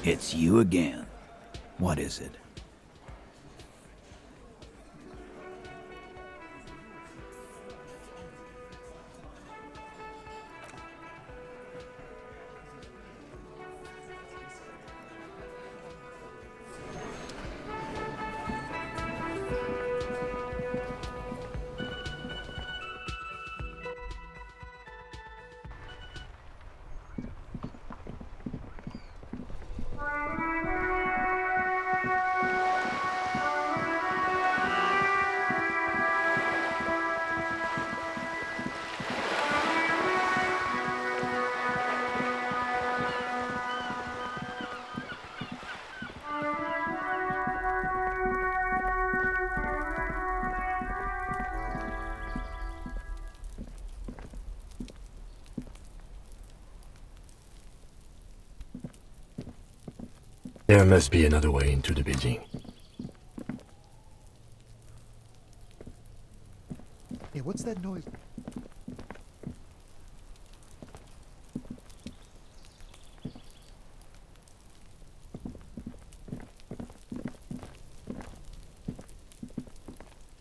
It's you again. What is it? There must be another way into the building. Hey, what's that noise?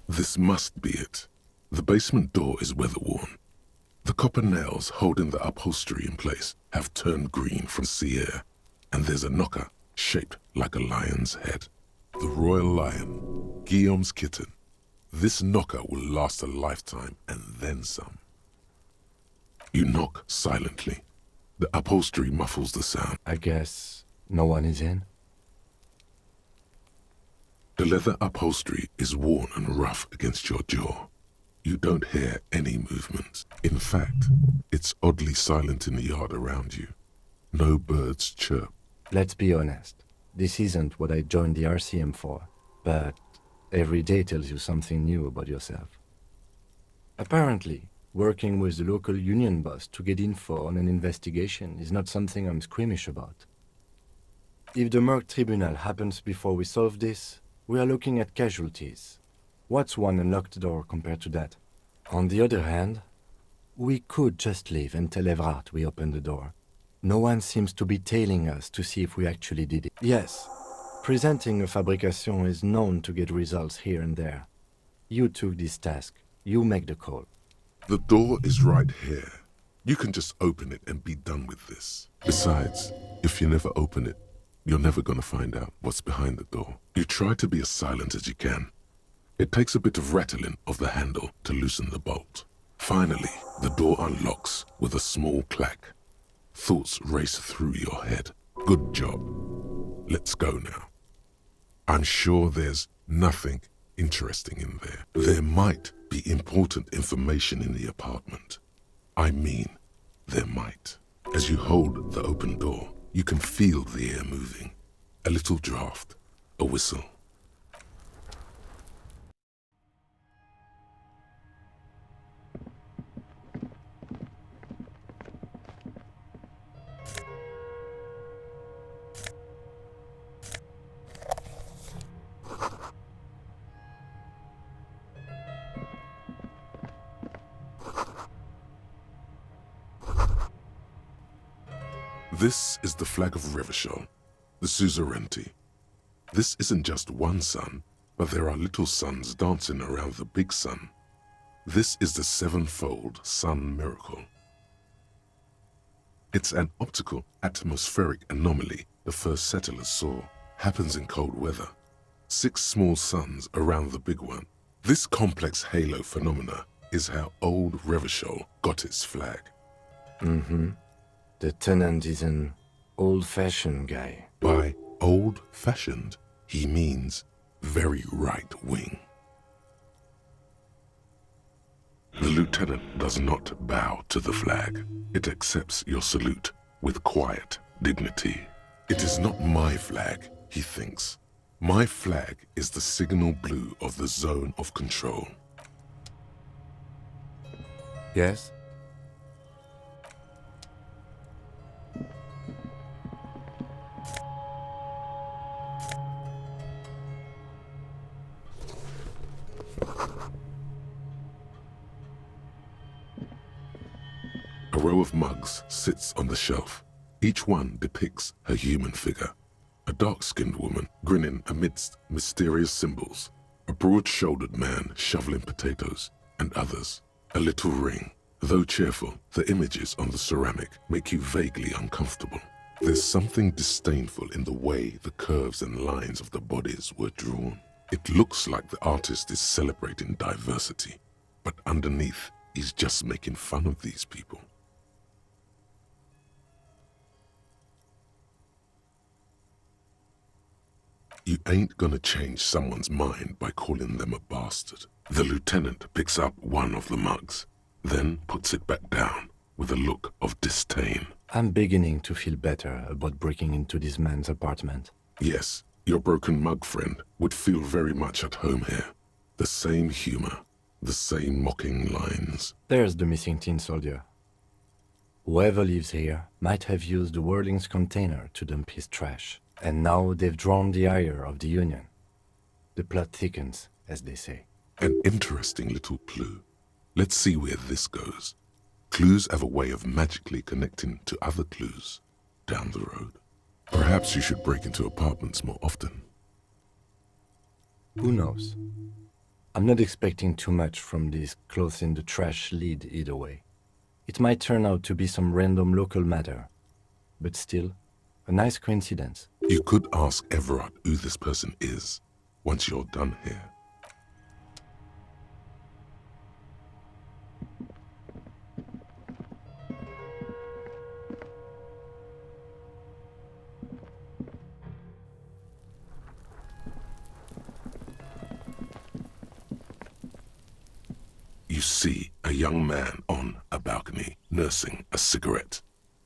This must be it. The basement door is weather-worn. The copper nails holding the upholstery in place have turned green from sea air, and there's a knocker shaped like a lion's head. The royal lion, Guillaume's kitten. This knocker will last a lifetime and then some. You knock silently. The upholstery muffles the sound. I guess no one is in? The leather upholstery is worn and rough against your jaw. You don't hear any movement. In fact, it's oddly silent in the yard around you. No birds chirp. Let's be honest. This isn't what I joined the RCM for, but every day tells you something new about yourself. Apparently, working with the local union boss to get info on an investigation is not something I'm squeamish about. If the Merc Tribunal happens before we solve this, we are looking at casualties. What's one unlocked door compared to that? On the other hand, we could just leave and tell Evrart we opened the door. No one seems to be tailing us to see if we actually did it. Yes, presenting a fabrication is known to get results here and there. You took this task. You make the call. The door is right here. You can just open it and be done with this. Besides, if you never open it, you're never gonna find out what's behind the door. You try to be as silent as you can. It takes a bit of rattling of the handle to loosen the bolt. Finally, the door unlocks with a small clack. Thoughts race through your head. Good job. Let's go now. I'm sure there's nothing interesting in there. There might be important information in the apartment. I mean, there might. As you hold the open door, you can feel the air moving. A little draft, a whistle. This is the flag of Revachol, the suzerainty. This isn't just one sun, but there are little suns dancing around the big sun. This is the sevenfold sun miracle. It's an optical atmospheric anomaly the first settlers saw. Happens in cold weather. 6 small suns around the big one. This complex halo phenomena is how old Revachol got its flag. The tenant is an old-fashioned guy. By old-fashioned, he means very right-wing. The lieutenant does not bow to the flag. It accepts your salute with quiet dignity. It is not my flag, he thinks. My flag is the signal blue of the zone of control. Yes? A row of mugs sits on the shelf. Each one depicts a human figure. A dark-skinned woman grinning amidst mysterious symbols. A broad-shouldered man shoveling potatoes, and others. A little ring. Though cheerful, the images on the ceramic make you vaguely uncomfortable. There's something disdainful in the way the curves and lines of the bodies were drawn. It looks like the artist is celebrating diversity, but underneath, he's just making fun of these people. You ain't gonna change someone's mind by calling them a bastard. The lieutenant picks up one of the mugs, then puts it back down with a look of disdain. I'm beginning to feel better about breaking into this man's apartment. Yes, your broken mug friend would feel very much at home here. The same humor, the same mocking lines. There's the missing tin soldier. Whoever lives here might have used the Whirling's container to dump his trash. And now they've drawn the ire of the Union. The plot thickens, as they say. An interesting little clue. Let's see where this goes. Clues have a way of magically connecting to other clues down the road. Perhaps you should break into apartments more often. Who knows? I'm not expecting too much from this clothes in the trash lead either way. It might turn out to be some random local matter, but still, a nice coincidence. You could ask Everard who this person is once you're done here. You see a young man on a balcony nursing a cigarette.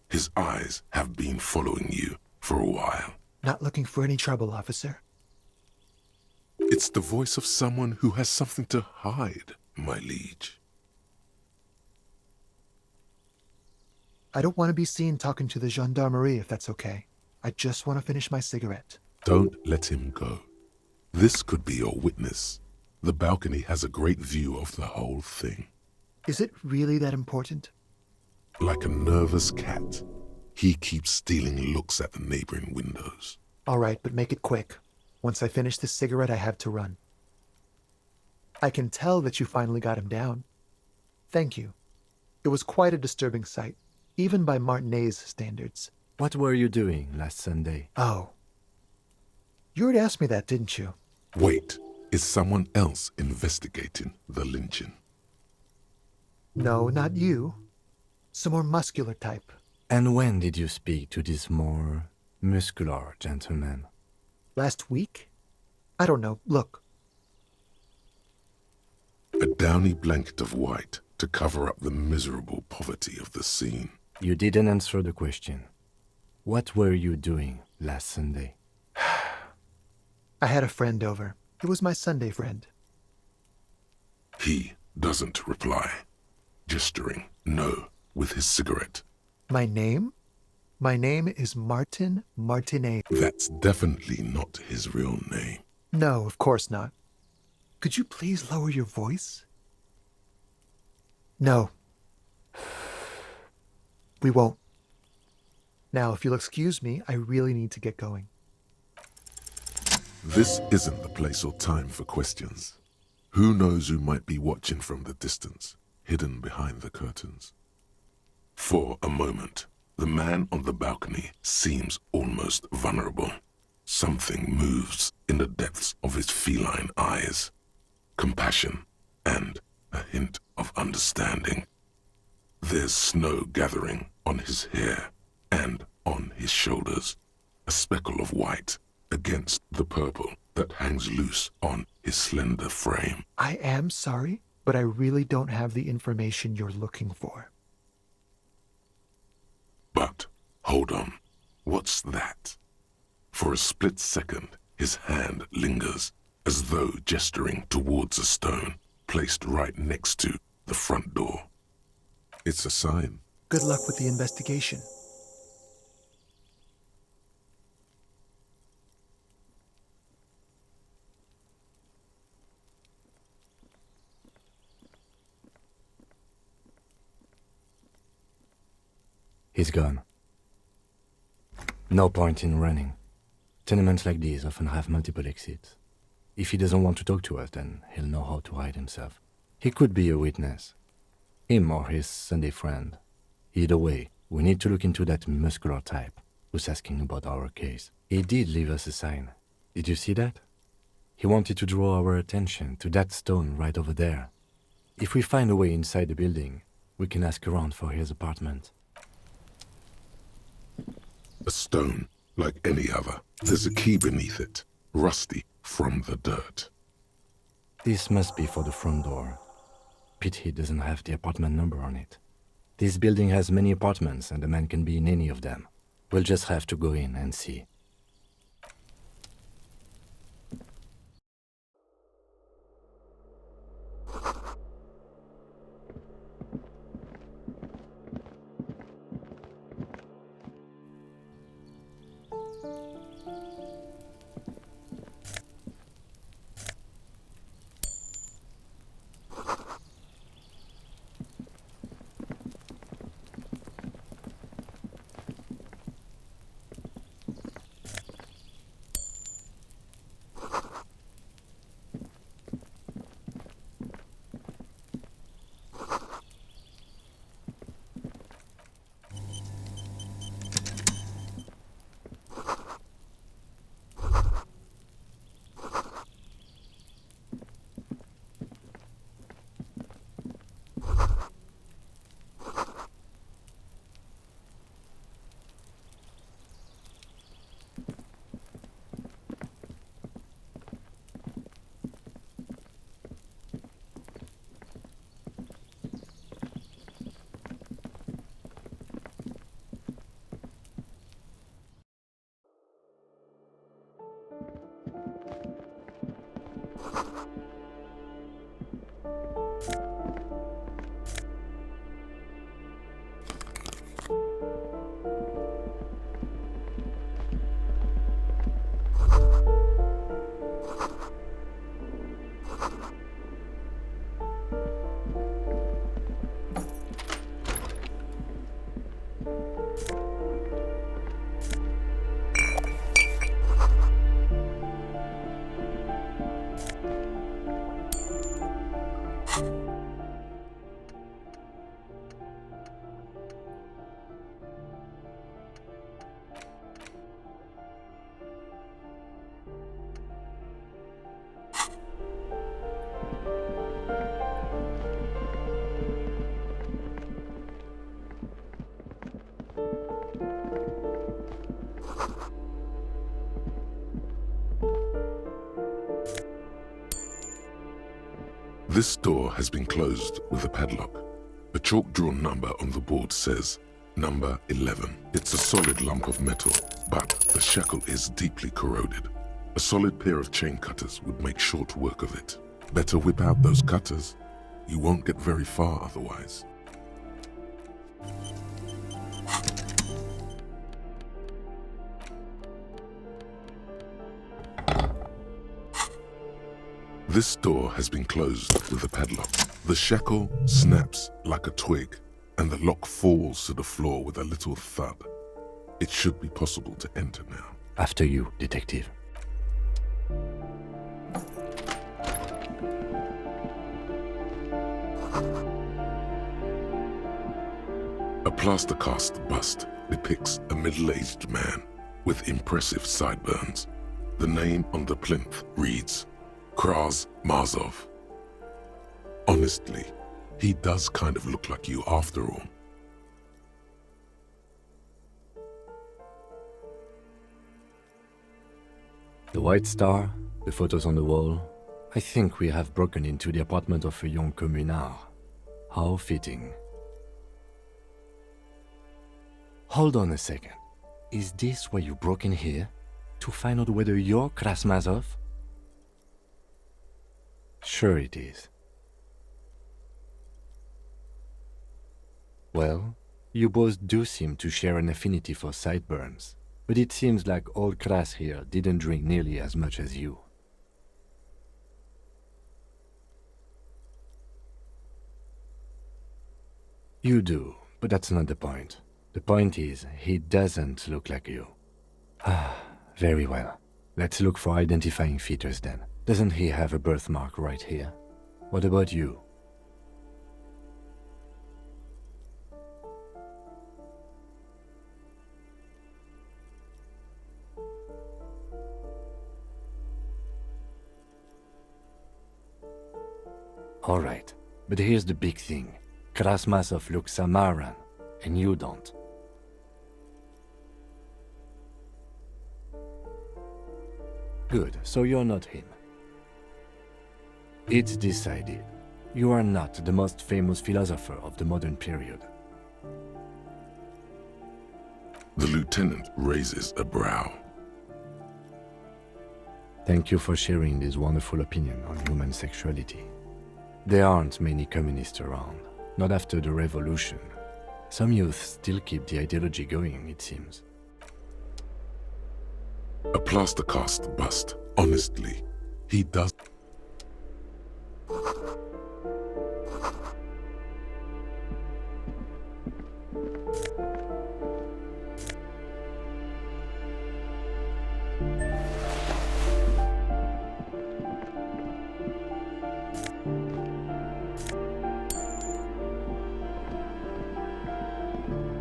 His eyes have been following you for a while. Not looking for any trouble, officer. It's the voice of someone who has something to hide, my liege. I don't want to be seen talking to the gendarmerie if that's okay. I just want to finish my cigarette. Don't let him go. This could be your witness. The balcony has a great view of the whole thing. Is it really that important? Like a nervous cat, he keeps stealing looks at the neighboring windows. All right, but make it quick. Once I finish this cigarette, I have to run. I can tell that you finally got him down. Thank you. It was quite a disturbing sight, even by Martinet's standards. What were you doing last Sunday? Oh. You already asked me that, didn't you? Wait, is someone else investigating the lynching? No, not you. Some more muscular type. And when did you speak to this more muscular gentleman? Last week? I don't know. Look. A downy blanket of white to cover up the miserable poverty of the scene. You didn't answer the question. What were you doing last Sunday? I had a friend over. He was my Sunday friend. He doesn't reply, gesturing no with his cigarette. My name? My name is Martin Martinet. That's definitely not his real name. No, of course not. Could you please lower your voice? No. We won't. Now, if you'll excuse me, I really need to get going. This isn't the place or time for questions. Who knows who might be watching from the distance, hidden behind the curtains? For a moment, the man on the balcony seems almost vulnerable. Something moves in the depths of his feline eyes. Compassion and a hint of understanding. There's snow gathering on his hair and on his shoulders. A speckle of white against the purple that hangs loose on his slender frame. I am sorry, but I really don't have the information you're looking for. But, hold on, what's that? For a split second, his hand lingers, as though gesturing towards a stone placed right next to the front door. It's a sign. Good luck with the investigation. He's gone. No point in running. Tenements like these often have multiple exits. If he doesn't want to talk to us, then he'll know how to hide himself. He could be a witness. Him or his Sunday friend. Either way, we need to look into that muscular type who's asking about our case. He did leave us a sign. Did you see that? He wanted to draw our attention to that stone right over there. If we find a way inside the building, we can ask around for his apartment. A stone, like any other. There's a key beneath it, rusty from the dirt. This must be for the front door. Pity doesn't have the apartment number on it. This building has many apartments and the man can be in any of them. We'll just have to go in and see. This door has been closed with a padlock. A chalk-drawn number on the board says, number 11. It's a solid lump of metal, but the shackle is deeply corroded. A solid pair of chain cutters would make short work of it. Better whip out those cutters. You won't get very far otherwise. This door has been closed with a padlock. The shackle snaps like a twig, and the lock falls to the floor with a little thud. It should be possible to enter now. After you, detective. A plaster cast bust depicts a middle-aged man with impressive sideburns. The name on the plinth reads, Kraz Marzov. Honestly, he does kind of look like you after all. The white star, the photos on the wall. I think we have broken into the apartment of a young communard. How fitting. Hold on a second. Is this why you broke in here? To find out whether you're Krasmazov? Sure it is. Well, you both do seem to share an affinity for sideburns, but it seems like old Kras here didn't drink nearly as much as you. You do, but that's not the point. The point is, he doesn't look like you. Very well. Let's look for identifying features then. Doesn't he have a birthmark right here? What about you? Alright, but here's the big thing. Krasmasov looks Samaran, and you don't. Good, so you're not him. It's decided. You are not the most famous philosopher of the modern period. The lieutenant raises a brow. Thank you for sharing this wonderful opinion on human sexuality. There aren't many communists around, not after the revolution. Some youth still keep the ideology going, it seems. A plaster cast bust. Honestly, he does.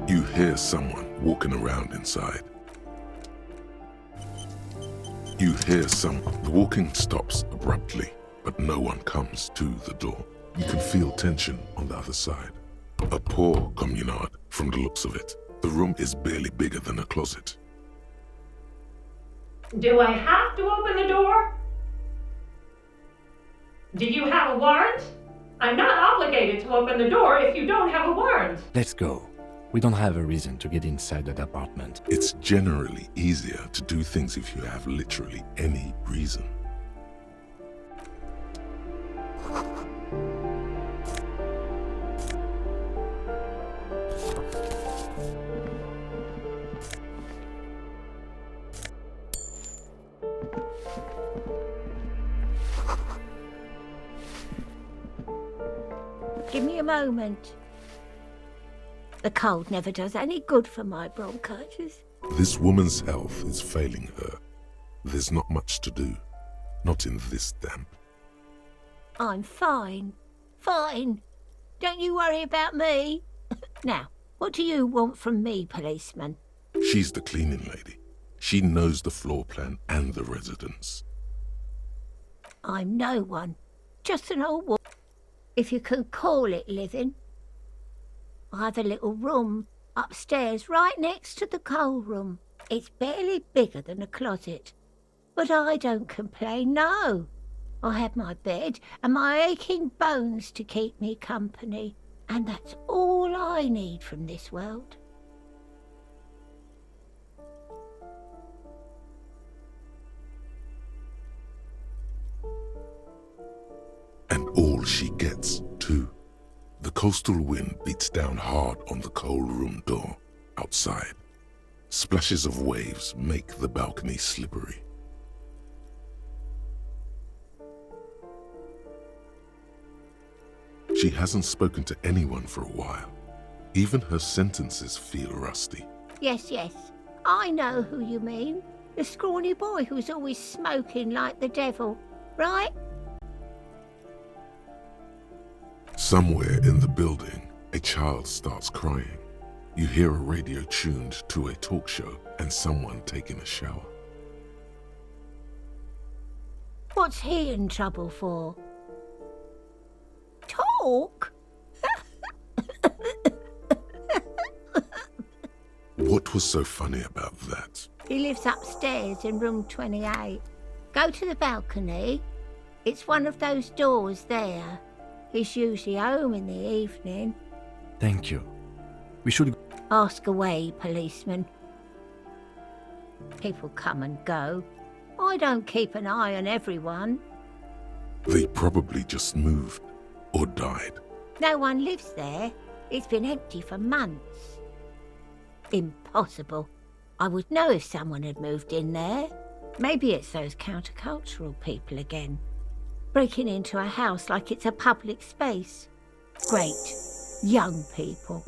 You hear someone walking around inside. You hear the walking stops abruptly, but no one comes to the door. You can feel tension on the other side. A poor communard, from the looks of it. The room is barely bigger than a closet. Do I have to open the door? Do you have a warrant? I'm not obligated to open the door if you don't have a warrant. Let's go. We don't have a reason to get inside that apartment. It's generally easier to do things if you have literally any reason. Give me a moment. The cold never does any good for my bronchitis. This woman's health is failing her. There's not much to do. Not in this damp. I'm fine. Fine. Don't you worry about me. Now, what do you want from me, policeman? She's the cleaning lady. She knows the floor plan and the residence. I'm no one. Just an old woman. If you can call it living. I have a little room upstairs right next to the coal room. It's barely bigger than a closet. But I don't complain, no. I have my bed and my aching bones to keep me company. And that's all I need from this world. And all she gets, too. The coastal wind beats down hard on the coal room door outside. Splashes of waves make the balcony slippery. She hasn't spoken to anyone for a while. Even her sentences feel rusty. Yes, I know who you mean. The scrawny boy who's always smoking like the devil, right? Somewhere in the building, a child starts crying. You hear a radio tuned to a talk show and someone taking a shower. What's he in trouble for? Talk? What was so funny about that? He lives upstairs in room 28. Go to the balcony. It's one of those doors there. He's usually home in the evening. Thank you. We should... Ask away, policeman. People come and go. I don't keep an eye on everyone. They probably just moved or died. No one lives there. It's been empty for months. Impossible. I would know if someone had moved in there. Maybe it's those countercultural people again. Breaking into a house like it's a public space. Great. Young people.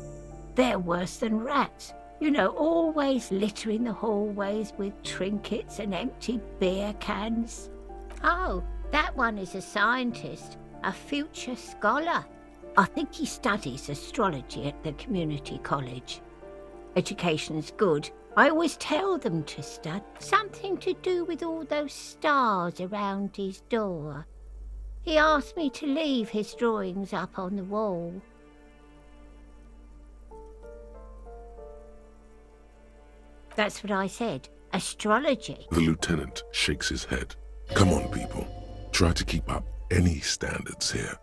They're worse than rats. You know, always littering the hallways with trinkets and empty beer cans. Oh, that one is a scientist, a future scholar. I think he studies astrology at the community college. Education's good. I always tell them to study. Something to do with all those stars around his door. He asked me to leave his drawings up on the wall. That's what I said. Astrology. The lieutenant shakes his head. Come on, people. Try to keep up any standards here.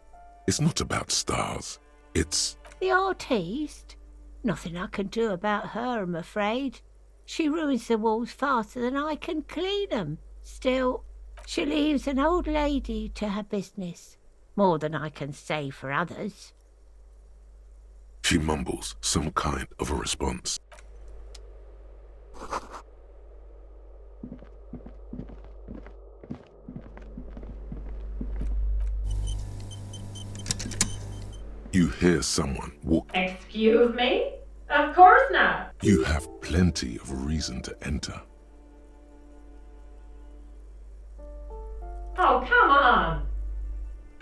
It's not about stars. It's... The artiste? Nothing I can do about her, I'm afraid. She ruins the walls faster than I can clean them. Still, she leaves an old lady to her business. More than I can say for others. She mumbles some kind of a response. You hear someone walk. Excuse me? Of course not. You have plenty of reason to enter. Oh, come on.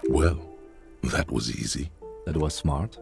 Well, that was easy. That was smart.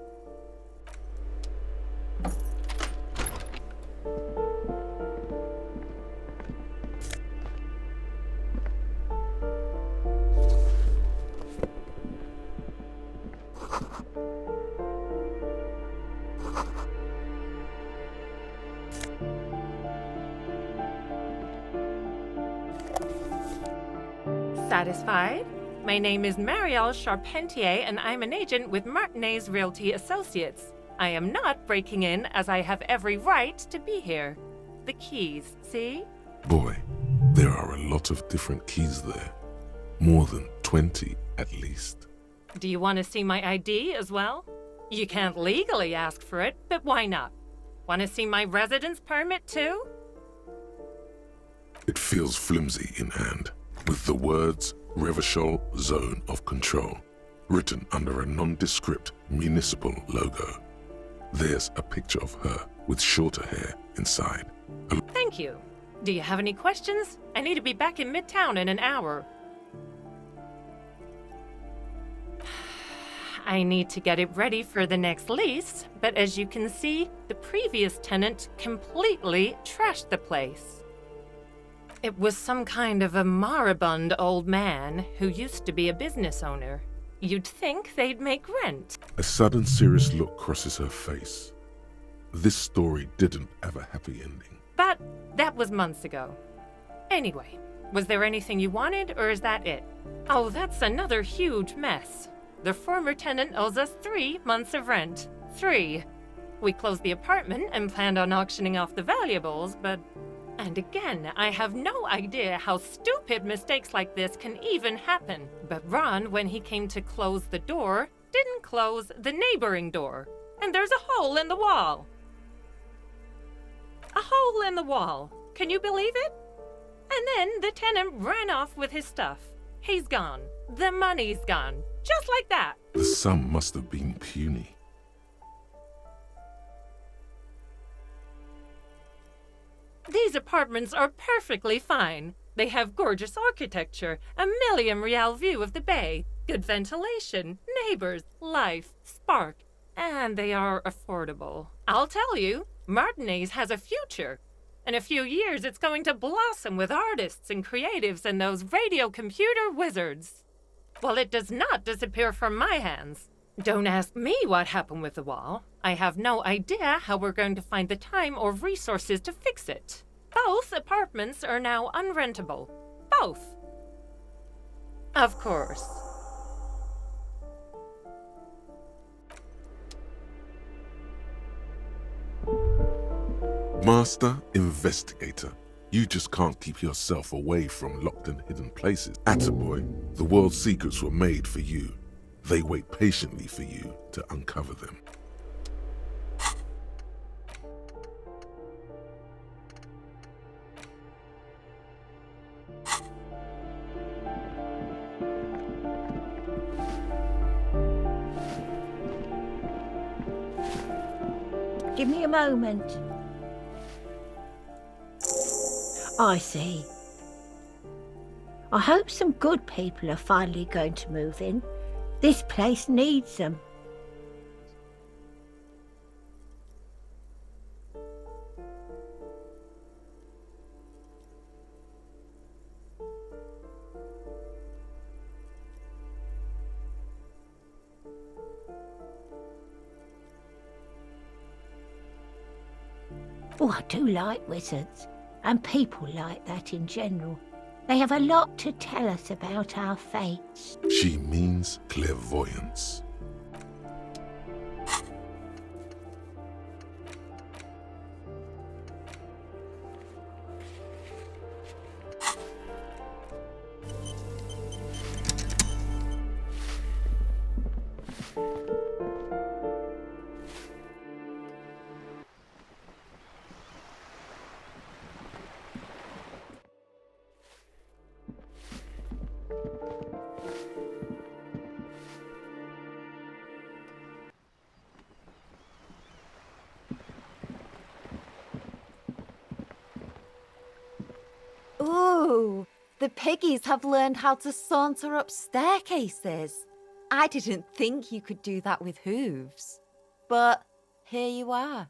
Satisfied? My name is Marielle Charpentier, and I'm an agent with Martinez Realty Associates. I am not breaking in, as I have every right to be here. The keys, see? Boy, there are a lot of different keys there. More than 20, at least. Do you want to see my ID as well? You can't legally ask for it, but why not? Want to see my residence permit too? It feels flimsy in hand, with the words Revachol Zone of Control written under a nondescript municipal logo. There's a picture of her with shorter hair inside. Thank you. Do you have any questions? I need to be back in Midtown in an hour. I need to get it ready for the next lease, but as you can see, the previous tenant completely trashed the place. It was some kind of a moribund old man who used to be a business owner. You'd think they'd make rent. A sudden serious look crosses her face. This story didn't have a happy ending. But that was months ago. Anyway, was there anything you wanted, or is that it? Oh, that's another huge mess. The former tenant owes us 3 months of rent. 3. We closed the apartment and planned on auctioning off the valuables, but... And again, I have no idea how stupid mistakes like this can even happen. But Ron, when he came to close the door, didn't close the neighboring door. And there's a hole in the wall. A hole in the wall. Can you believe it? And then the tenant ran off with his stuff. He's gone. The money's gone. Just like that. The sum must have been puny. These apartments are perfectly fine. They have gorgeous architecture, a million-real view of the bay, good ventilation, neighbors, life, spark, and they are affordable. I'll tell you, Martinez has a future. In a few years, it's going to blossom with artists and creatives and those radio computer wizards. Well, it does not disappear from my hands. Don't ask me what happened with the wall. I have no idea how we're going to find the time or resources to fix it. Both apartments are now unrentable. Both. Of course. Master Investigator, you just can't keep yourself away from locked and hidden places. Attaboy, the world's secrets were made for you. They wait patiently for you to uncover them. Give me a moment. I see. I hope some good people are finally going to move in. This place needs them. Oh, I do like wizards, and people like that in general. They have a lot to tell us about our fates. She means clairvoyance. Ooh, the piggies have learned how to saunter up staircases. I didn't think you could do that with hooves. But here you are.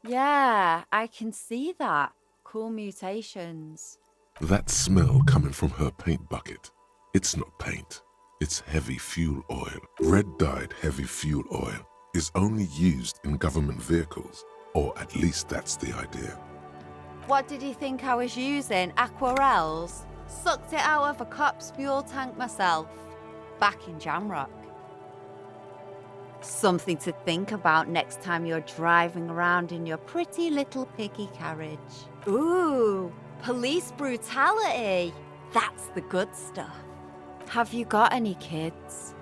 Yeah, I can see that. Cool mutations. That smell coming from her paint bucket. It's not paint. It's heavy fuel oil. Red-dyed heavy fuel oil is only used in government vehicles, or at least that's the idea. What did you think I was using? Aquarels? Sucked it out of a cop's fuel tank myself. Back in Jamrock. Something to think about next time you're driving around in your pretty little piggy carriage. Ooh, police brutality. That's the good stuff. Have you got any kids?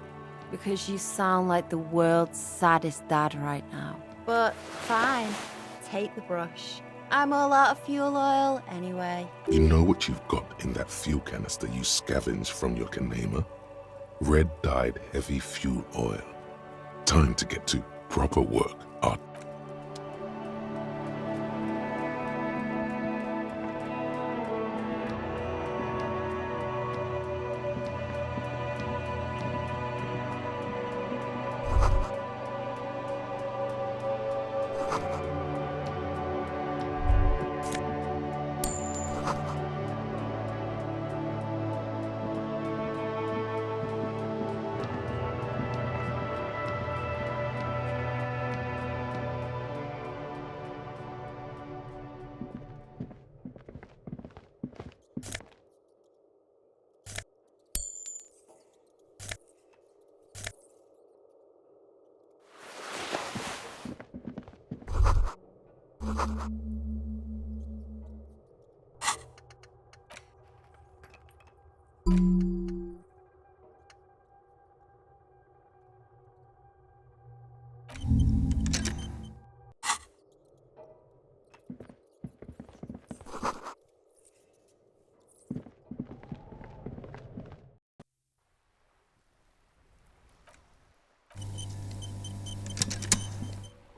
Because you sound like the world's saddest dad right now. But fine, take the brush. I'm all out of fuel oil anyway. You know what you've got in that fuel canister you scavenged from your Kanema? Red-dyed heavy fuel oil. Time to get to proper work, Art.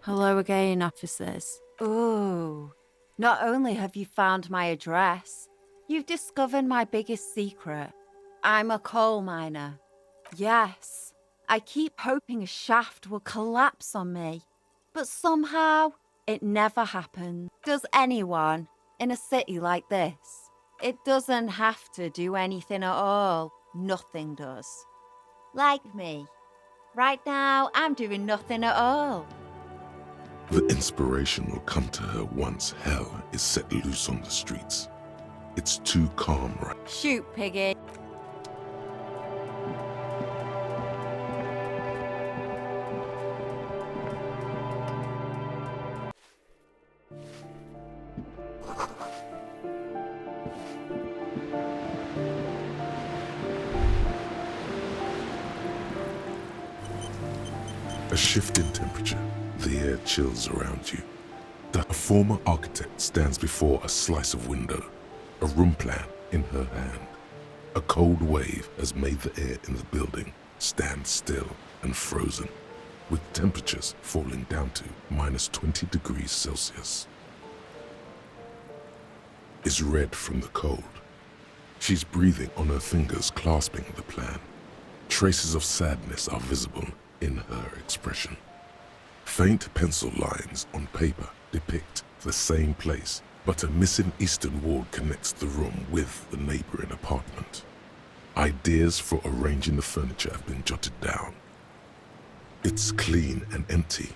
Hello again, officers. Ooh, not only have you found my address, you've discovered my biggest secret. I'm a coal miner. Yes, I keep hoping a shaft will collapse on me, but somehow it never happens. Does anyone in a city like this? It doesn't have to do anything at all. Nothing does. Like me. Right now, I'm doing nothing at all. The inspiration will come to her once hell is set loose on the streets. It's too calm right now. Shoot, piggy. A shift in temperature, the air chills around you. The former architect stands before a slice of window, a room plan in her hand. A cold wave has made the air in the building stand still and frozen, with temperatures falling down to -20 degrees Celsius. is red from the cold. She's breathing on her fingers, clasping the plan. Traces of sadness are visible in her expression. Faint pencil lines on paper depict the same place, but a missing eastern wall connects the room with the neighboring apartment. Ideas for arranging the furniture have been jotted down. It's clean and empty,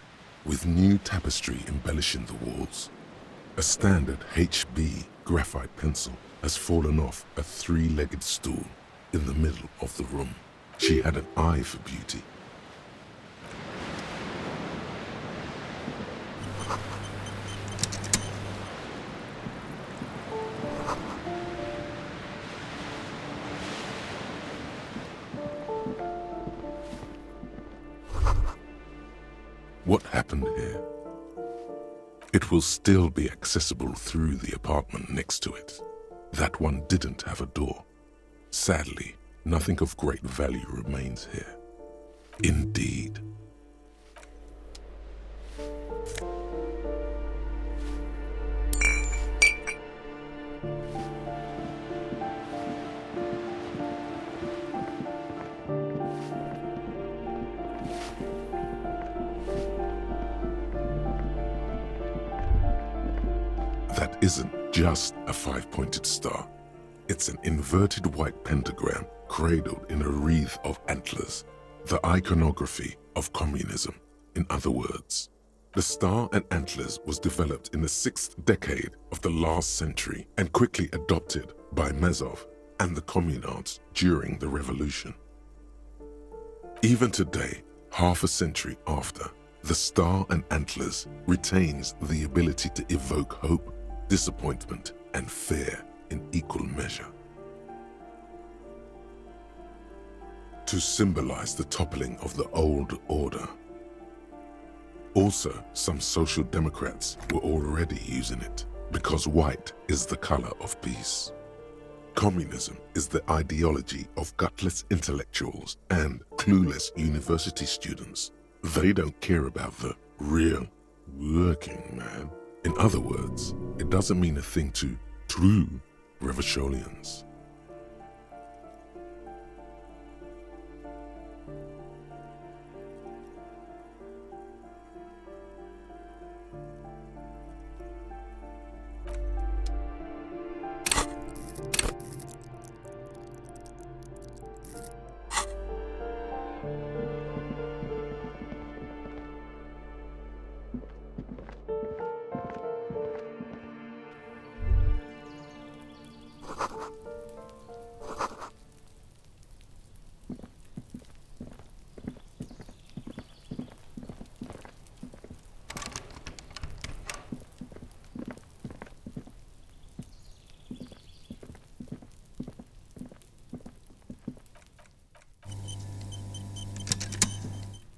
with new tapestry embellishing the walls. A standard HB graphite pencil has fallen off a three-legged stool in the middle of the room. She had an eye for beauty. What happened here? It will still be accessible through the apartment next to it. That one didn't have a door. Sadly, nothing of great value remains here. Indeed. That isn't just a five-pointed star. It's an inverted white pentagram cradled in a wreath of antlers, the iconography of communism. In other words, the star and antlers was developed in the 6th decade of the last century and quickly adopted by Mazov and the communards during the revolution. Even today, half a century after, the star and antlers retains the ability to evoke hope, disappointment, and fear in equal measure. To symbolize the toppling of the old order. Also, some social democrats were already using it because white is the color of peace. Communism is the ideology of gutless intellectuals and clueless university students. They don't care about the real working man. In other words, it doesn't mean a thing to true revolutionaries.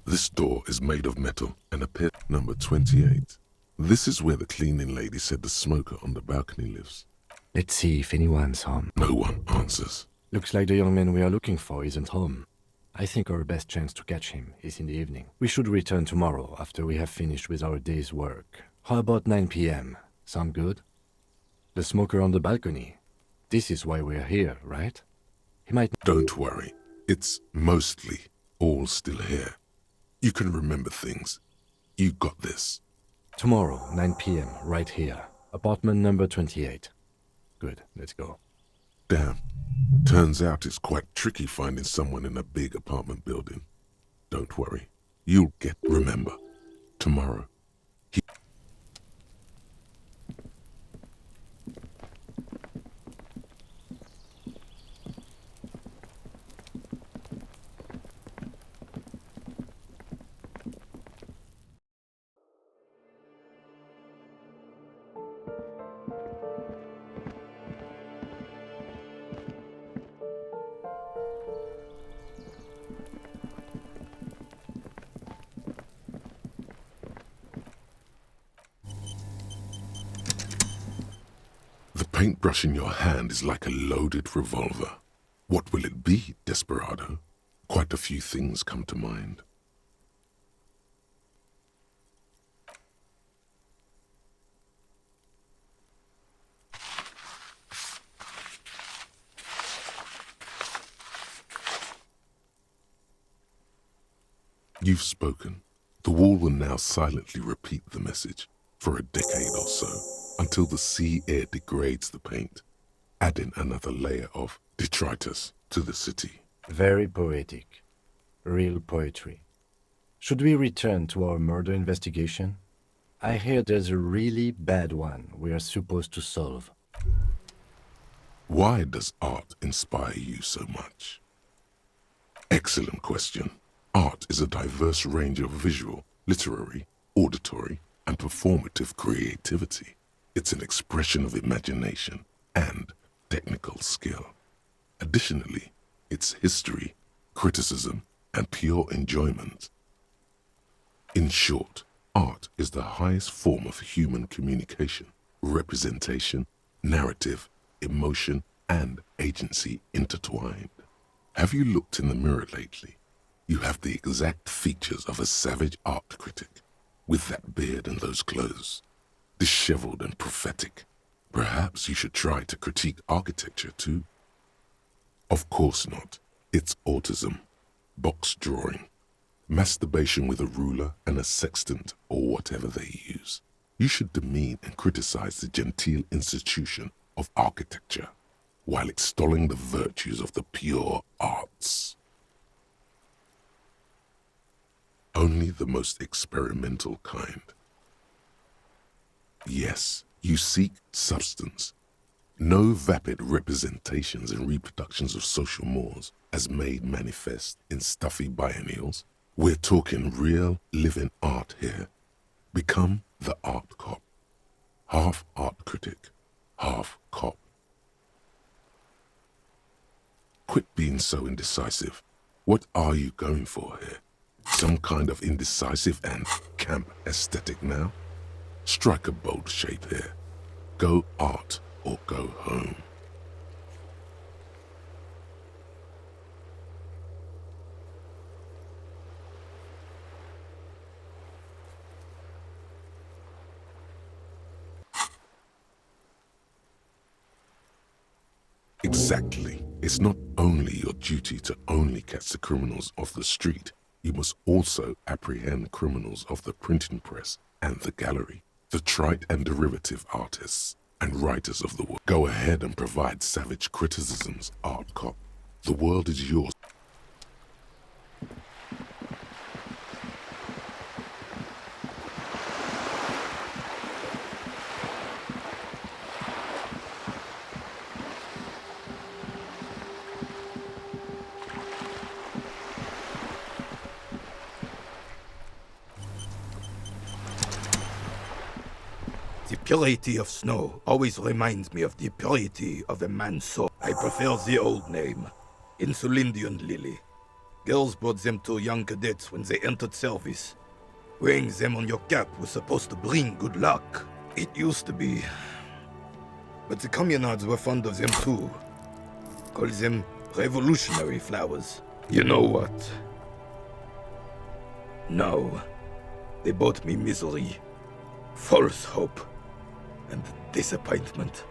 This door is made of metal and appears number 28. This is where the cleaning lady said the smoker on the balcony lives. Let's see if anyone's home. No one answers. Looks like the young man we are looking for isn't home. I think our best chance to catch him is in the evening. We should return tomorrow after we have finished with our day's work. How about 9 p.m.? Sound good? The smoker on the balcony. This is why we're here, right? He might... Don't worry. It's mostly all still here. You can remember things. You got this. Tomorrow, 9 p.m., right here. Apartment number 28. Good, let's go. Damn. Turns out it's quite tricky finding someone in a big apartment building. Don't worry. You'll get... Remember, tomorrow. The paintbrush in your hand is like a loaded revolver. What will it be, Desperado? Quite a few things come to mind. You've spoken. The wall will now silently repeat the message for a decade or so, until the sea air degrades the paint, adding another layer of detritus to the city. Very poetic. Real poetry. Should we return to our murder investigation? I hear there's a really bad one we are supposed to solve. Why does art inspire you so much? Excellent question. Art is a diverse range of visual, literary, auditory, and performative creativity. It's an expression of imagination and technical skill. Additionally, it's history, criticism, and pure enjoyment. In short, art is the highest form of human communication, representation, narrative, emotion, and agency intertwined. Have you looked in the mirror lately? You have the exact features of a savage art critic, with that beard and those clothes, disheveled and prophetic. Perhaps you should try to critique architecture too. Of course not. It's autism, box drawing, masturbation with a ruler and a sextant or whatever they use. You should demean and criticize the genteel institution of architecture while extolling the virtues of the pure arts. Only the most experimental kind. Yes, you seek substance. No vapid representations and reproductions of social mores as made manifest in stuffy biennials. We're talking real, living art here. Become the art cop. Half art critic, half cop. Quit being so indecisive. What are you going for here? Some kind of indecisive and camp aesthetic now? Strike a bold shape here. Go art or go home. Exactly. It's not only your duty to only catch the criminals off the street, you must also apprehend criminals of the printing press and the gallery, the trite and derivative artists and writers of the world. Go ahead and provide savage criticisms, art cop. The world is yours. The purity of snow always reminds me of the purity of a man's soul. I prefer the old name, Insulindian Lily. Girls brought them to young cadets when they entered service. Wearing them on your cap was supposed to bring good luck. It used to be. But the communards were fond of them too. Call them revolutionary flowers. You know what? No. They brought me misery, false hope, and disappointment.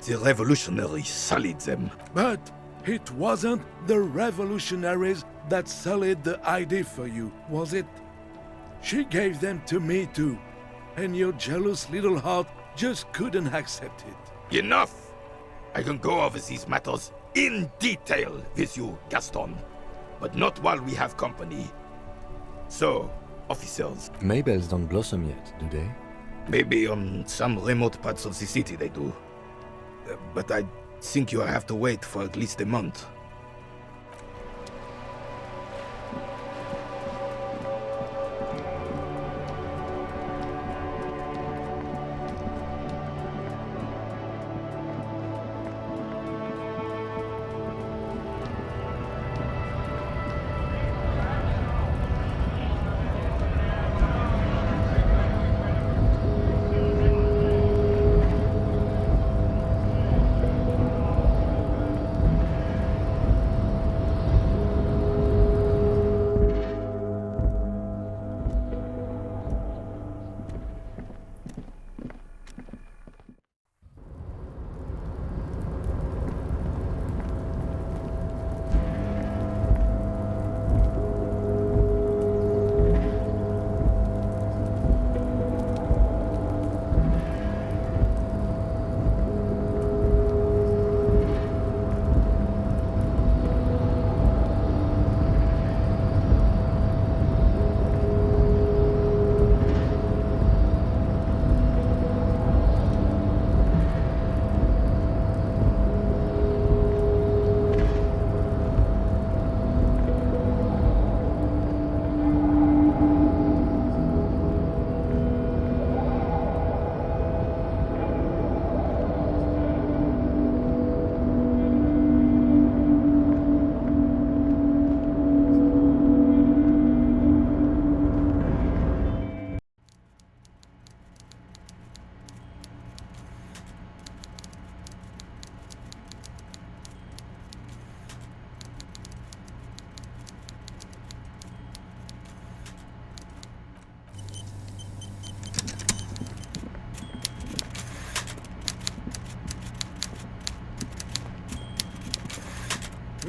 The revolutionaries sullied them. But it wasn't the revolutionaries that sullied the ID for you, was it? She gave them to me too, and your jealous little heart just couldn't accept it. Enough! I can go over these matters in detail with you, Gaston, but not while we have company. So, officers. Maybells don't blossom yet, do they? Maybe on some remote parts of the city they do. But I think you'll have to wait for at least a month.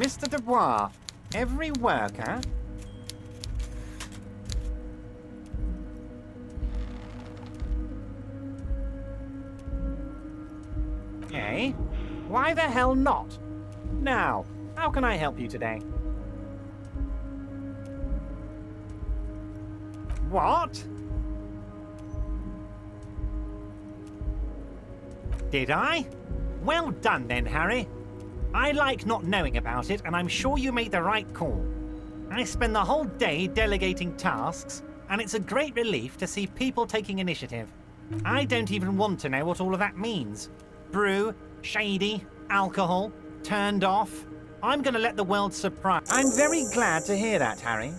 Mr. Dubois, every worker... Eh? Why the hell not? Now, how can I help you today? What? Did I? Well done then, Harry. I like not knowing about it, and I'm sure you made the right call. I spend the whole day delegating tasks, and it's a great relief to see people taking initiative. I don't even want to know what all of that means. Brew, shady, alcohol, turned off. I'm going to let the world surprise. I'm very glad to hear that, Harry.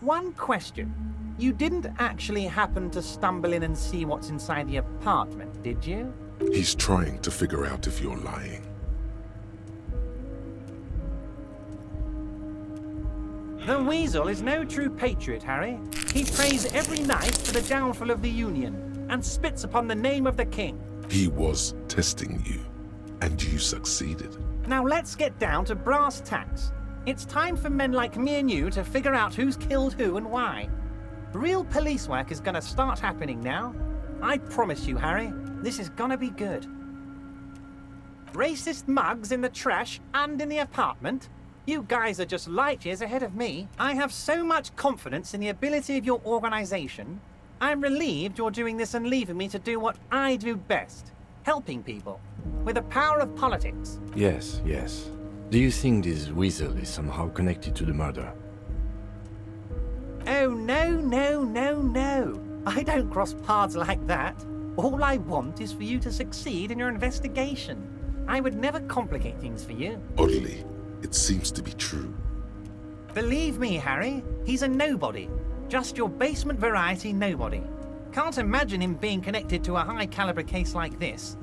One question. You didn't actually happen to stumble in and see what's inside the apartment, did you? He's trying to figure out if you're lying. The Weasel is no true patriot, Harry. He prays every night for the downfall of the Union and spits upon the name of the King. He was testing you, and you succeeded. Now let's get down to brass tacks. It's time for men like me and you to figure out who's killed who and why. Real police work is gonna start happening now. I promise you, Harry, this is gonna be good. Racist mugs in the trash and in the apartment? You guys are just light years ahead of me. I have so much confidence in the ability of your organization. I'm relieved you're doing this and leaving me to do what I do best. Helping people. With the power of politics. Yes, yes. Do you think this Weasel is somehow connected to the murder? Oh, no, no, no, no. I don't cross paths like that. All I want is for you to succeed in your investigation. I would never complicate things for you. Oddly, it seems to be true. Believe me, Harry, he's a nobody. Just your basement variety nobody. Can't imagine him being connected to a high-caliber case like this.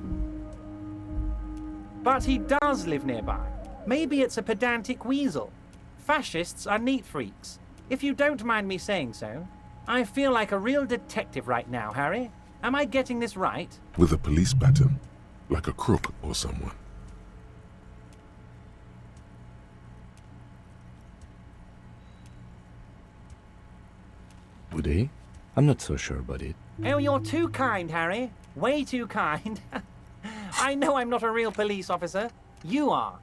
But he does live nearby. Maybe it's a pedantic weasel. Fascists are neat freaks. If you don't mind me saying so, I feel like a real detective right now, Harry. Am I getting this right? With a police pattern, like a crook or someone. Would he? I'm not so sure about it. Oh, you're too kind, Harry. Way too kind. I know I'm not a real police officer. You are.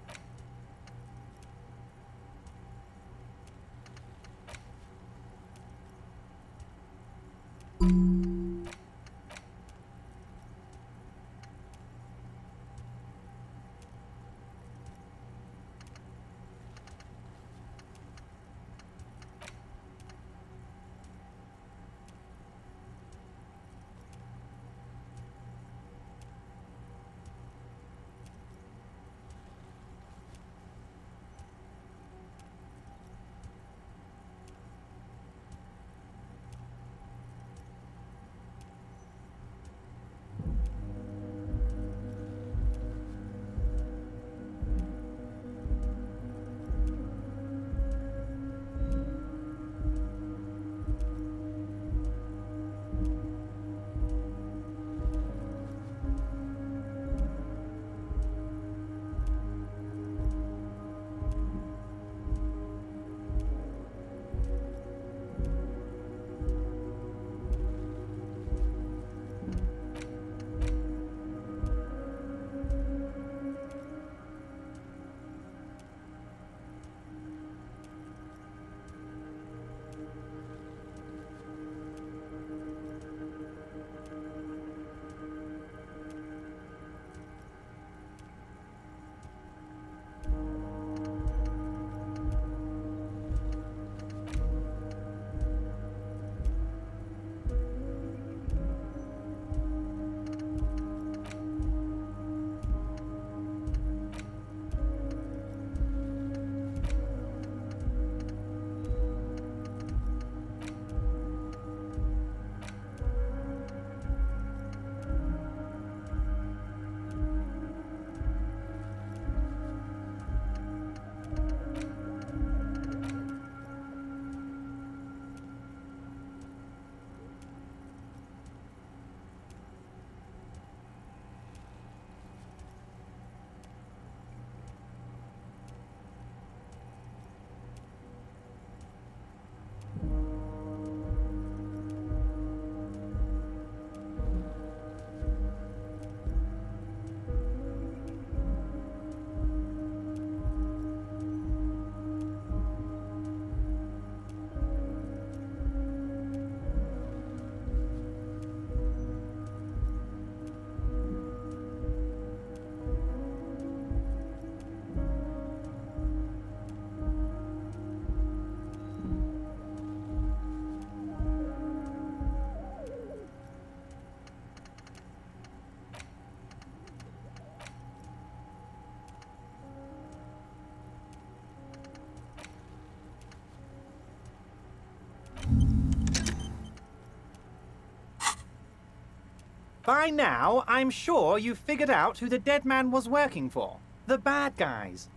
By now, I'm sure you've figured out who the dead man was working for. The bad guys.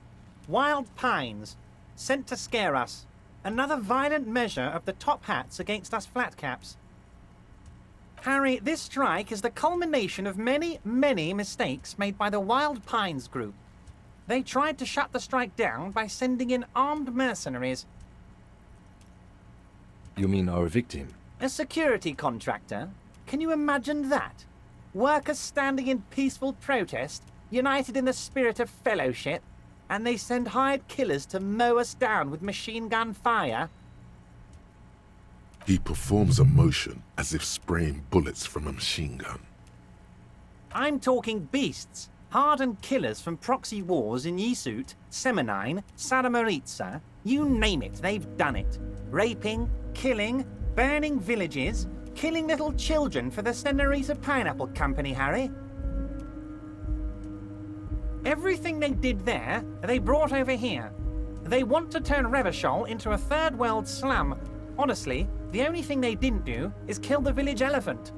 Wild Pines. Sent to scare us. Another violent measure of the top hats against us flatcaps. Harry, this strike is the culmination of many, many mistakes made by the Wild Pines group. They tried to shut the strike down by sending in armed mercenaries. You mean our victim? A security contractor? Can you imagine that? Workers standing in peaceful protest, united in the spirit of fellowship, and they send hired killers to mow us down with machine gun fire? He performs a motion as if spraying bullets from a machine gun. I'm talking beasts, hardened killers from proxy wars in Yisut, Semenine, Saramaritsa, you name it, they've done it. Raping, killing, burning villages, killing little children for the Senorita Pineapple Company, Harry. Everything they did there, they brought over here. They want to turn Revachol into a third world slum. Honestly, the only thing they didn't do is kill the village elephant.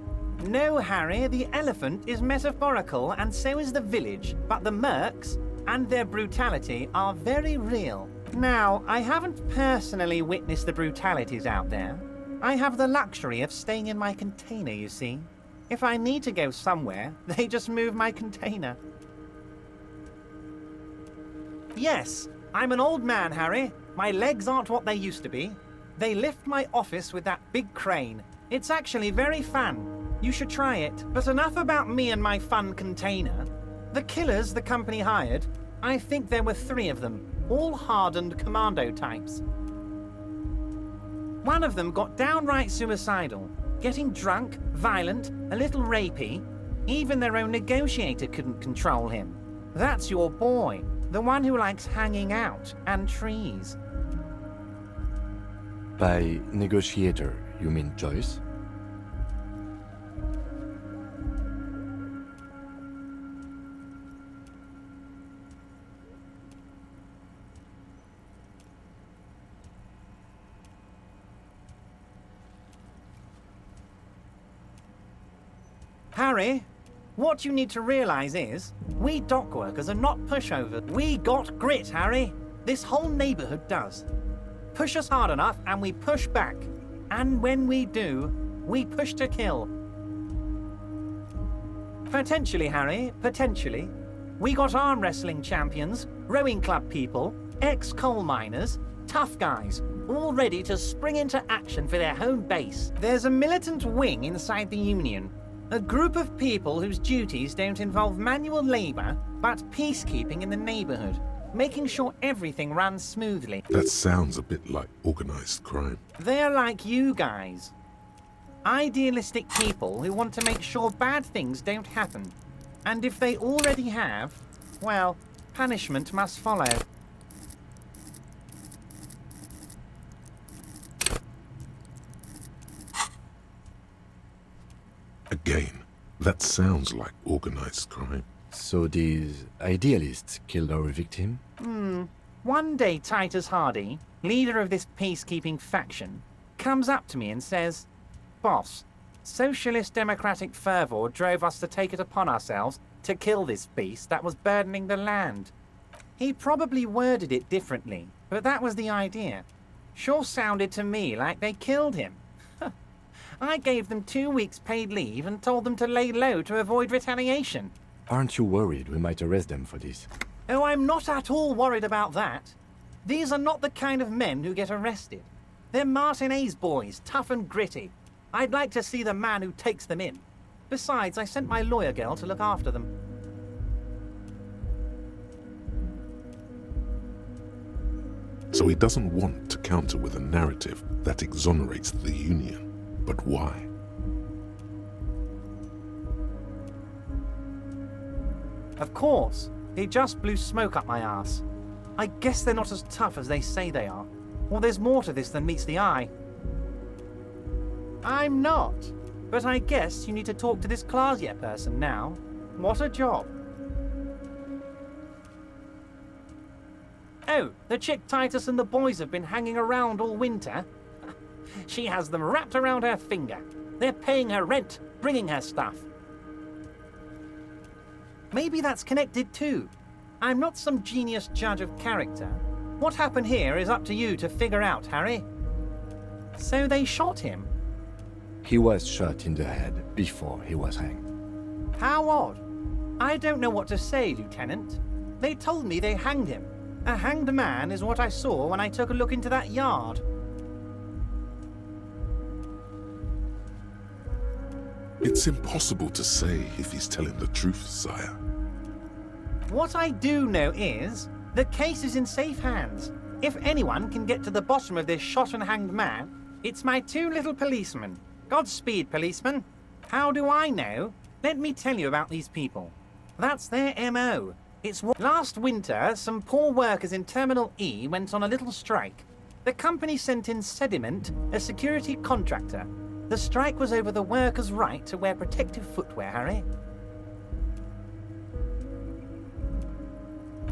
No, Harry, the elephant is metaphorical and so is the village, but the mercs and their brutality are very real. Now, I haven't personally witnessed the brutalities out there. I have the luxury of staying in my container, you see. If I need to go somewhere, they just move my container. Yes, I'm an old man, Harry. My legs aren't what they used to be. They lift my office with that big crane. It's actually very fun. You should try it. But enough about me and my fun container. The killers the company hired, I think there were 3 of them, all hardened commando types. One of them got downright suicidal, getting drunk, violent, a little rapey. Even their own negotiator couldn't control him. That's your boy, the one who likes hanging out and trees. By negotiator, you mean Joyce? Harry, what you need to realize is, we dock workers are not pushovers. We got grit, Harry. This whole neighborhood does. Push us hard enough and we push back. And when we do, we push to kill. Potentially, Harry, potentially. We got arm wrestling champions, rowing club people, ex-coal miners, tough guys, all ready to spring into action for their home base. There's a militant wing inside the Union. A group of people whose duties don't involve manual labor, but peacekeeping in the neighborhood, making sure everything runs smoothly. That sounds a bit like organized crime. They're like you guys. Idealistic people who want to make sure bad things don't happen. And if they already have, well, punishment must follow. Again, that sounds like organized crime. So these idealists killed our victim? One day Titus Hardie, leader of this peacekeeping faction, comes up to me and says, "Boss, socialist democratic fervor drove us to take it upon ourselves to kill this beast that was burdening the land." He probably worded it differently, but that was the idea. Sure sounded to me like they killed him. I gave them 2 weeks paid leave and told them to lay low to avoid retaliation. Aren't you worried we might arrest them for this? Oh, I'm not at all worried about that. These are not the kind of men who get arrested. They're Martinez boys, tough and gritty. I'd like to see the man who takes them in. Besides, I sent my lawyer girl to look after them. So he doesn't want to counter with a narrative that exonerates the Union. But why? Of course. He just blew smoke up my ass. I guess they're not as tough as they say they are. Or there's more to this than meets the eye. I'm not. But I guess you need to talk to this Clausier person now. What a job. Oh, the chick Titus and the boys have been hanging around all winter. She has them wrapped around her finger. They're paying her rent, bringing her stuff. Maybe that's connected too. I'm not some genius judge of character. What happened here is up to you to figure out, Harry. So they shot him? He was shot in the head before he was hanged. How odd. I don't know what to say, Lieutenant. They told me they hanged him. A hanged man is what I saw when I took a look into that yard. It's impossible to say if he's telling the truth, sire. What I do know is, the case is in safe hands. If anyone can get to the bottom of this shot and hanged man, it's my two little policemen. Godspeed, policeman. How do I know? Let me tell you about these people. That's their MO. Last winter, some poor workers in Terminal E went on a little strike. The company sent in Sediment, a security contractor. The strike was over the workers' right to wear protective footwear, Harry.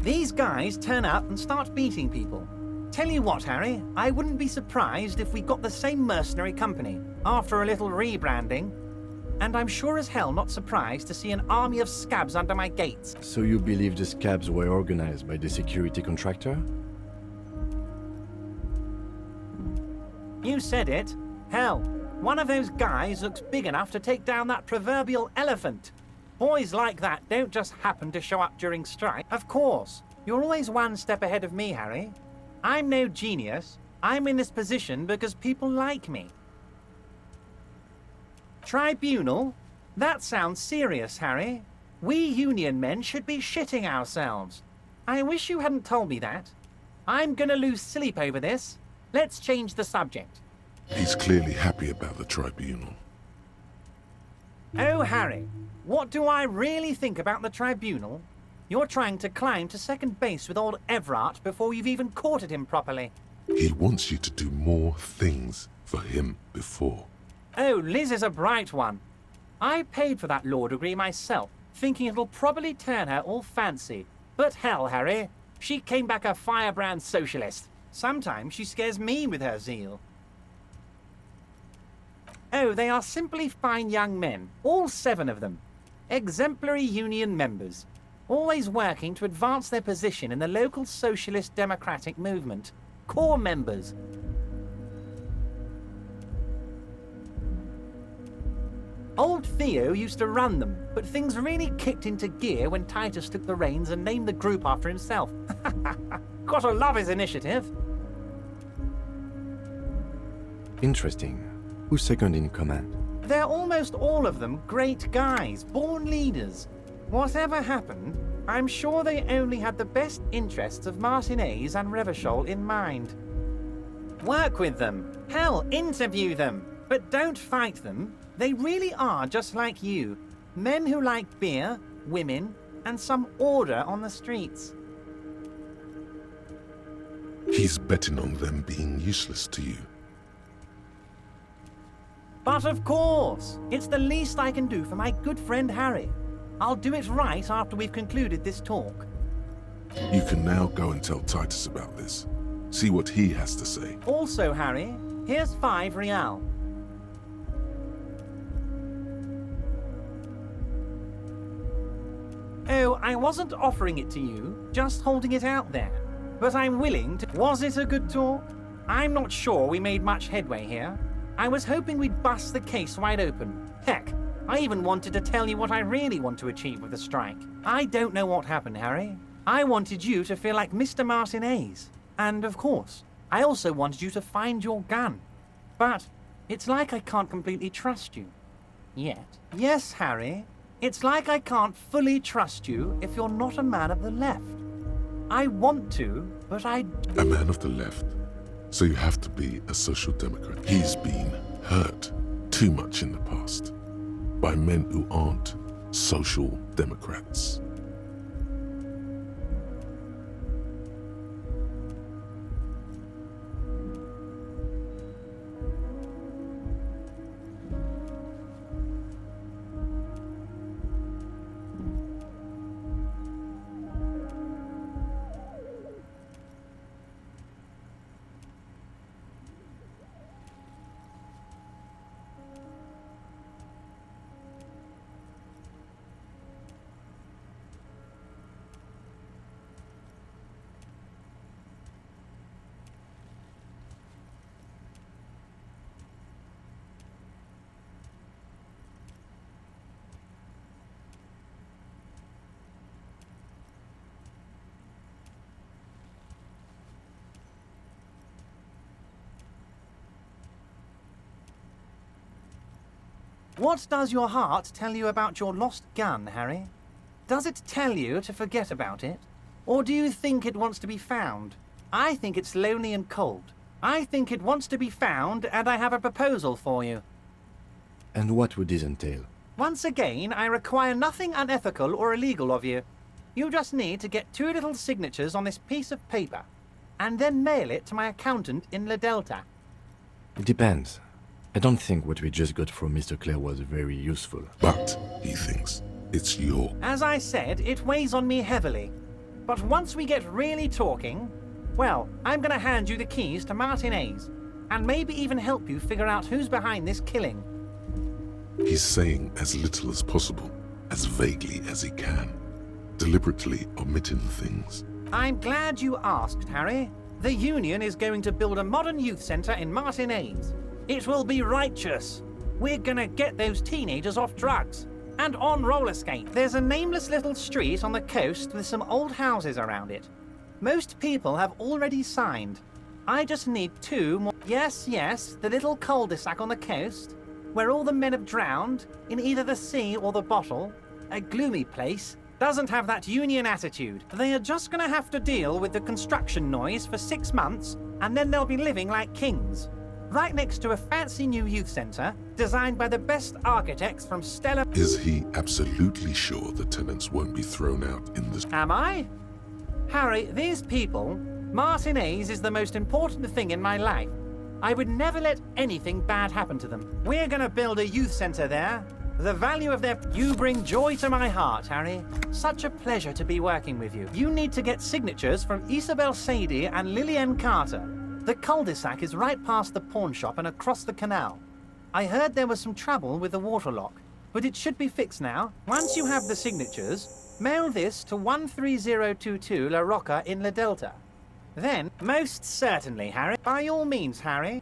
These guys turn up and start beating people. Tell you what, Harry, I wouldn't be surprised if we got the same mercenary company after a little rebranding. And I'm sure as hell not surprised to see an army of scabs under my gates. So you believe the scabs were organized by the security contractor? You said it. Hell, one of those guys looks big enough to take down that proverbial elephant. Boys like that don't just happen to show up during strike. Of course, you're always one step ahead of me, Harry. I'm no genius. I'm in this position because people like me. Tribunal? That sounds serious, Harry. We Union men should be shitting ourselves. I wish you hadn't told me that. I'm gonna lose sleep over this. Let's change the subject. He's clearly happy about the tribunal. Oh, Harry, what do I really think about the tribunal? You're trying to climb to second base with old Everard before you've even courted him properly. He wants you to do more things for him before. Oh, Liz is a bright one. I paid for that law degree myself, thinking it'll probably turn her all fancy. But hell, Harry, she came back a firebrand socialist. Sometimes she scares me with her zeal. Oh, they are simply fine young men, all 7 of them. Exemplary union members, always working to advance their position in the local socialist democratic movement. Core members. Old Theo used to run them, but things really kicked into gear when Titus took the reins and named the group after himself. Gotta love his initiative. Interesting. Who's second in command? They're almost all of them great guys, born leaders. Whatever happened, I'm sure they only had the best interests of Martinez and Revachol in mind. Work with them. Hell, interview them. But don't fight them. They really are just like you. Men who like beer, women, and some order on the streets. He's betting on them being useless to you. But of course, it's the least I can do for my good friend Harry. I'll do it right after we've concluded this talk. You can now go and tell Titus about this. See what he has to say. Also, Harry, here's 5 real. Oh, I wasn't offering it to you, just holding it out there. But I'm willing to... Was it a good talk? I'm not sure we made much headway here. I was hoping we'd bust the case wide open. Heck, I even wanted to tell you what I really want to achieve with the strike. I don't know what happened, Harry. I wanted you to feel like Mr. Martinez. And of course, I also wanted you to find your gun. But it's like I can't completely trust you. Yet. Yes, Harry. It's like I can't fully trust you if you're not a man of the left. I want to, but I... A man of the left. So you have to be a social democrat. He's been hurt too much in the past by men who aren't social democrats. What does your heart tell you about your lost gun, Harry? Does it tell you to forget about it? Or do you think it wants to be found? I think it's lonely and cold. I think it wants to be found, and I have a proposal for you. And what would this entail? Once again, I require nothing unethical or illegal of you. You just need to get 2 little signatures on this piece of paper, and then mail it to my accountant in La Delta. It depends. I don't think what we just got from Mr. Clare was very useful. But, he thinks, it's your... As I said, it weighs on me heavily. But once we get really talking, well, I'm gonna hand you the keys to Martin A's, and maybe even help you figure out who's behind this killing. He's saying as little as possible, as vaguely as he can, deliberately omitting things. I'm glad you asked, Harry. The Union is going to build a modern youth centre in Martin A's. It will be righteous. We're gonna get those teenagers off drugs. And on roller skate. There's a nameless little street on the coast with some old houses around it. Most people have already signed. I just need 2 more. Yes, the little cul-de-sac on the coast, where all the men have drowned, in either the sea or the bottle. A gloomy place. Doesn't have that Union attitude. They are just gonna have to deal with the construction noise for 6 months, and then they'll be living like kings. Right next to a fancy new youth centre, designed by the best architects from Stella... Is he absolutely sure the tenants won't be thrown out in this... Am I? Harry, these people, Martin A's is the most important thing in my life. I would never let anything bad happen to them. We're gonna build a youth centre there. The value of their... You bring joy to my heart, Harry. Such a pleasure to be working with you. You need to get signatures from Isabel Sadie and Lillian Carter. The cul-de-sac is right past the pawn shop and across the canal. I heard there was some trouble with the water lock, but it should be fixed now. Once you have the signatures, mail this to 13022 La Rocca in La Delta. Then, most certainly, Harry. By all means, Harry.